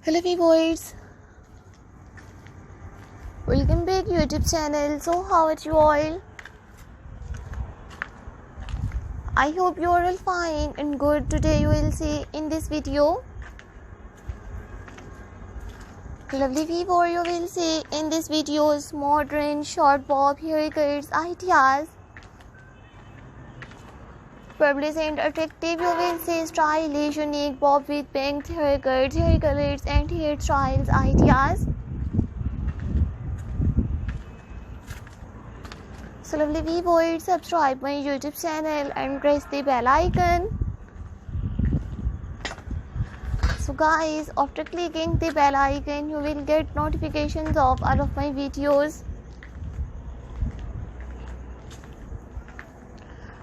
Hello viewers, welcome back YouTube channel. So how are you all? I hope you are all fine and good. Today you will see in this video. Lovely viewer, you will see in this videos modern short bob haircuts ideas. Publish and attractive, you will see stylish, unique bob with bangs, haircuts, hair colors and hairstyles ideas. So lovely viewers, subscribe my YouTube channel and press the bell icon. So guys, after clicking the bell icon, you will get notifications of all of my videos.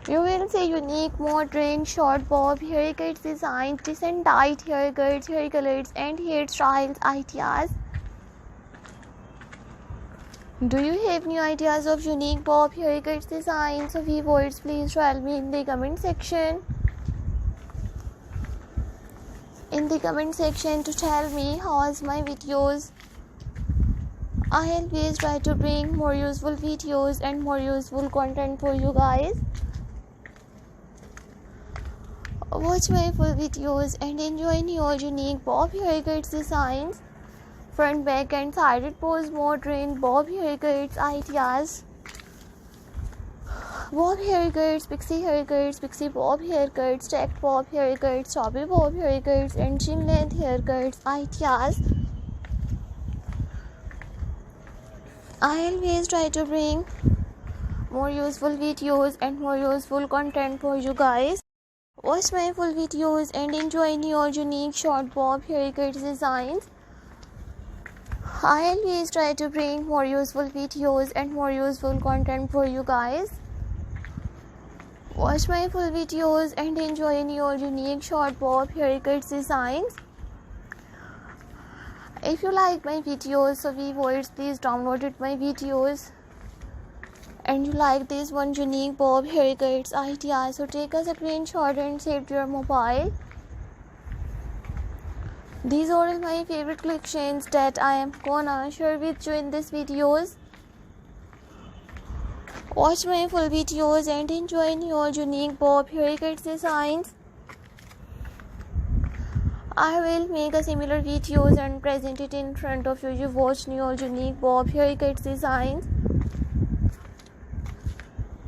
You will see unique, modern, short bob haircuts designs, decent dyed haircuts, hair colors and hairstyles ideas. Do you have new ideas of unique bob haircuts designs? So viewers, please tell me in the comment section. To tell me how was my videos. I always try to bring more useful videos and more useful content for you guys. Watch my full videos and enjoy your unique bob haircuts designs. Front, back and sided pose modern bob haircuts ideas. Bob haircuts, pixie bob haircuts, stacked bob haircuts, choppy bob haircuts and chin length haircuts ideas. I always try to bring more useful videos and more useful content for you guys. Watch my full videos and enjoy your unique short bob haircuts designs. I always try to bring more useful videos and more useful content for you guys. Watch my full videos and enjoy your unique short bob haircuts designs. If you like my videos, so viewers, please download my videos. And you like this one unique bob haircuts idea, so take a screenshot and save to your mobile. These are all my favorite collections that I am gonna share with you in these videos. Watch my full videos and enjoy your unique bob haircuts designs. I will make a similar videos and present it in front of you. You watch your unique bob haircuts designs.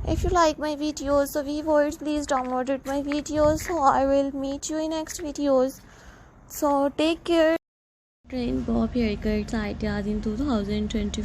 If you like my videos, so viewers, please download my videos. So I will meet you in next videos. So take care. Train bob haircuts ideas in 2024.